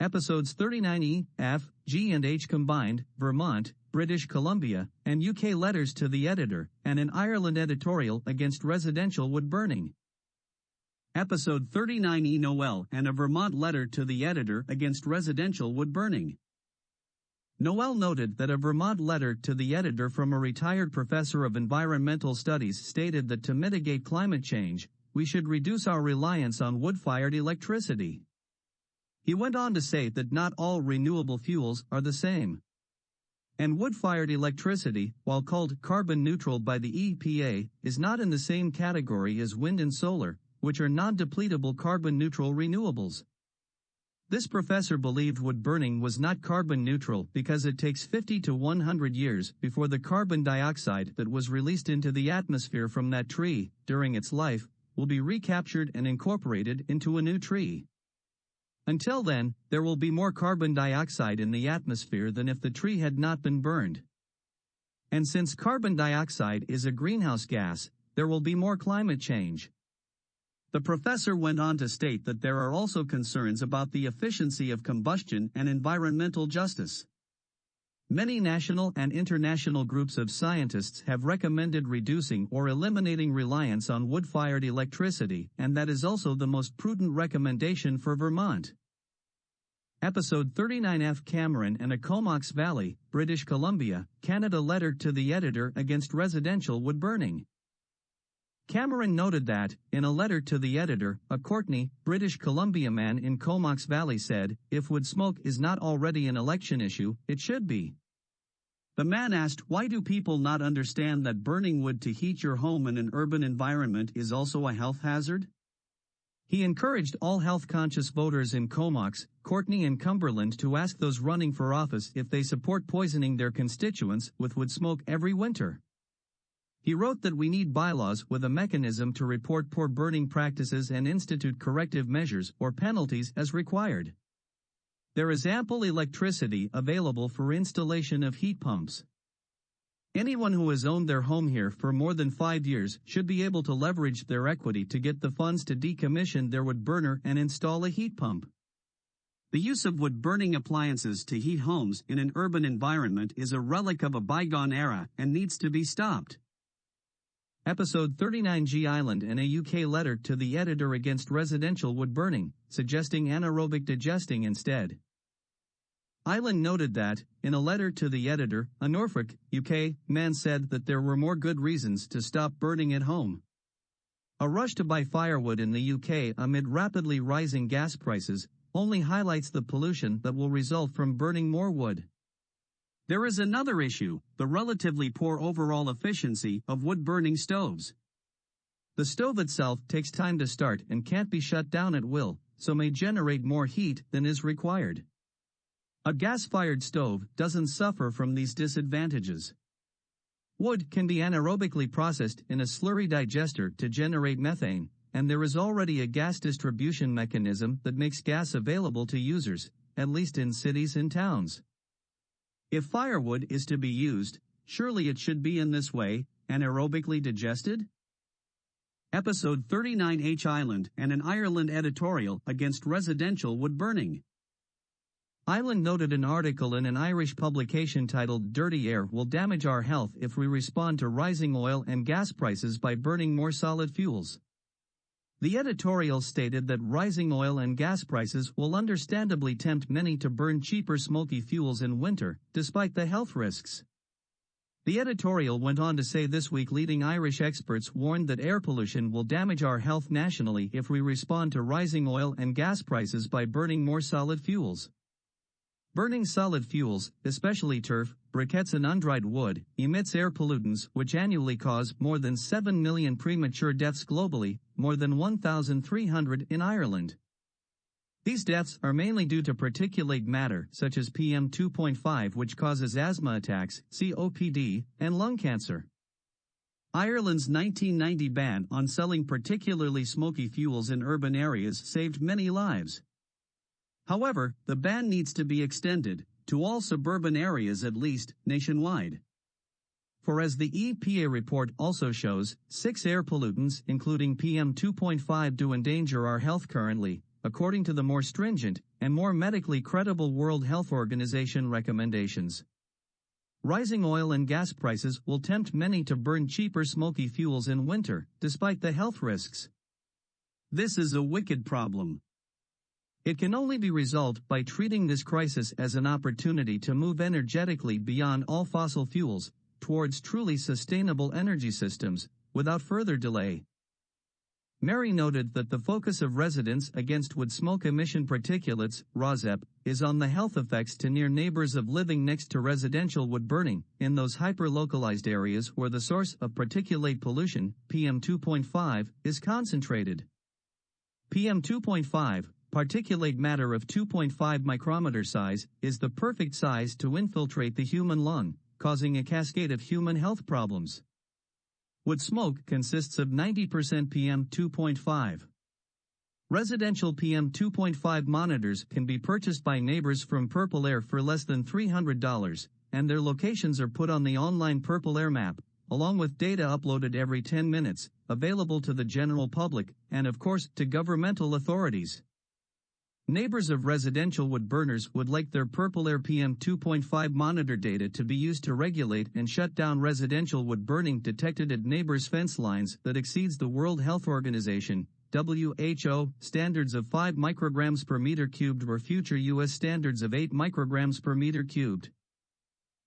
Episodes 39E, F, G and H combined, Vermont, British Columbia, and UK letters to the editor, and an Ireland editorial against residential wood burning. Episode 39E, Noel and a Vermont letter to the editor against residential wood burning. Noel noted that a Vermont letter to the editor from a retired professor of environmental studies stated that to mitigate climate change, we should reduce our reliance on wood-fired electricity. He went on to say that not all renewable fuels are the same. And wood-fired electricity, while called carbon neutral by the EPA, is not in the same category as wind and solar, which are non-depletable carbon-neutral renewables. This professor believed wood burning was not carbon neutral because it takes 50 to 100 years before the carbon dioxide that was released into the atmosphere from that tree, during its life, will be recaptured and incorporated into a new tree. Until then, there will be more carbon dioxide in the atmosphere than if the tree had not been burned. And since carbon dioxide is a greenhouse gas, there will be more climate change. The professor went on to state that there are also concerns about the efficiency of combustion and environmental justice. Many national and international groups of scientists have recommended reducing or eliminating reliance on wood-fired electricity, and that is also the most prudent recommendation for Vermont. Episode 39F, Cameron and a Comox Valley, British Columbia, Canada letter to the editor against residential wood burning. Cameron noted that, in a letter to the editor, a Courtney, British Columbia man in Comox Valley said, if wood smoke is not already an election issue, it should be. The man asked, why do people not understand that burning wood to heat your home in an urban environment is also a health hazard? He encouraged all health-conscious voters in Comox, Courtney and Cumberland to ask those running for office if they support poisoning their constituents with wood smoke every winter. He wrote that we need bylaws with a mechanism to report poor burning practices and institute corrective measures or penalties as required. There is ample electricity available for installation of heat pumps. Anyone who has owned their home here for more than 5 years should be able to leverage their equity to get the funds to decommission their wood burner and install a heat pump. The use of wood-burning appliances to heat homes in an urban environment is a relic of a bygone era and needs to be stopped. Episode 39G, Island and a UK letter to the editor against residential wood burning, suggesting anaerobic digesting instead. Island noted that, in a letter to the editor, a Norfolk, UK, man said that there were more good reasons to stop burning at home. A rush to buy firewood in the UK amid rapidly rising gas prices only highlights the pollution that will result from burning more wood. There is another issue, the relatively poor overall efficiency of wood-burning stoves. The stove itself takes time to start and can't be shut down at will, so may generate more heat than is required. A gas-fired stove doesn't suffer from these disadvantages. Wood can be anaerobically processed in a slurry digester to generate methane, and there is already a gas distribution mechanism that makes gas available to users, at least in cities and towns. If firewood is to be used, surely it should be in this way, anaerobically digested? Episode 39H, Island and an Ireland editorial against residential wood burning. Island noted an article in an Irish publication titled Dirty Air will damage our health if we respond to rising oil and gas prices by burning more solid fuels. The editorial stated that rising oil and gas prices will understandably tempt many to burn cheaper smoky fuels in winter, despite the health risks. The editorial went on to say this week leading Irish experts warned that air pollution will damage our health nationally if we respond to rising oil and gas prices by burning more solid fuels. Burning solid fuels, especially turf, briquettes and undried wood, emits air pollutants which annually cause more than 7 million premature deaths globally, more than 1,300 in Ireland. These deaths are mainly due to particulate matter such as PM 2.5 which causes asthma attacks, COPD, and lung cancer. Ireland's 1990 ban on selling particularly smoky fuels in urban areas saved many lives. However, the ban needs to be extended to all suburban areas at least, nationwide. For as the EPA report also shows, 6 air pollutants including PM 2.5 do endanger our health currently, according to the more stringent and more medically credible World Health Organization recommendations. Rising oil and gas prices will tempt many to burn cheaper smoky fuels in winter, despite the health risks. This is a wicked problem. It can only be resolved by treating this crisis as an opportunity to move energetically beyond all fossil fuels, towards truly sustainable energy systems, without further delay. Mary noted that the focus of Residents Against Wood Smoke Emission Particulates, ROSEP, is on the health effects to near neighbors of living next to residential wood burning, in those hyper-localized areas where the source of particulate pollution, PM2.5, is concentrated. PM2.5, particulate matter of 2.5 micrometer size, is the perfect size to infiltrate the human lung, causing a cascade of human health problems. Wood smoke consists of 90% PM2.5. Residential PM2.5 monitors can be purchased by neighbors from Purple Air for less than $300, and their locations are put on the online Purple Air map, along with data uploaded every 10 minutes, available to the general public, and of course, to governmental authorities. Neighbors of residential wood burners would like their Purple Air PM2.5 monitor data to be used to regulate and shut down residential wood burning detected at neighbors' fence lines that exceeds the World Health Organization, WHO, standards of 5 micrograms per meter cubed or future U.S. standards of 8 micrograms per meter cubed.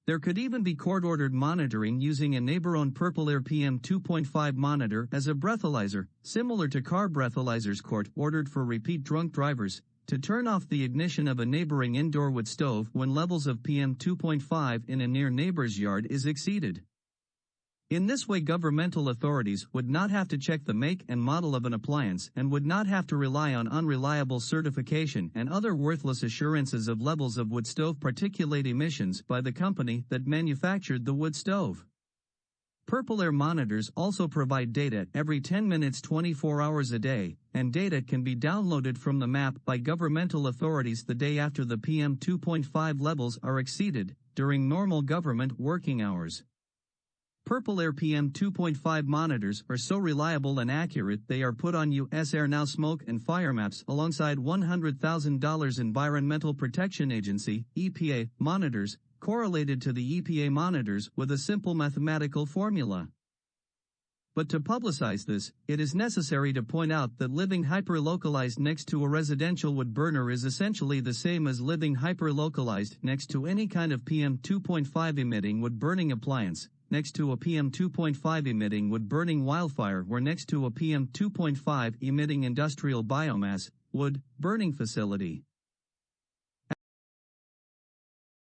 There could even be court-ordered monitoring using a neighbor-owned Purple Air PM2.5 monitor as a breathalyzer, similar to car breathalyzers court-ordered for repeat drunk drivers, to turn off the ignition of a neighboring indoor wood stove when levels of PM2.5 in a near neighbor's yard is exceeded. In this way, governmental authorities would not have to check the make and model of an appliance and would not have to rely on unreliable certification and other worthless assurances of levels of wood stove particulate emissions by the company that manufactured the wood stove. Purple Air monitors also provide data every 10 minutes 24 hours a day, and data can be downloaded from the map by governmental authorities the day after the PM2.5 levels are exceeded, during normal government working hours. Purple Air PM2.5 monitors are so reliable and accurate they are put on U.S. Air Now smoke and fire maps alongside $100,000 Environmental Protection Agency, EPA, monitors, correlated to the EPA monitors with a simple mathematical formula. But to publicize this, it is necessary to point out that living hyper-localized next to a residential wood burner is essentially the same as living hyper-localized next to any kind of PM2.5 emitting wood burning appliance, next to a PM2.5 emitting wood burning wildfire or next to a PM2.5 emitting industrial biomass, wood, burning facility.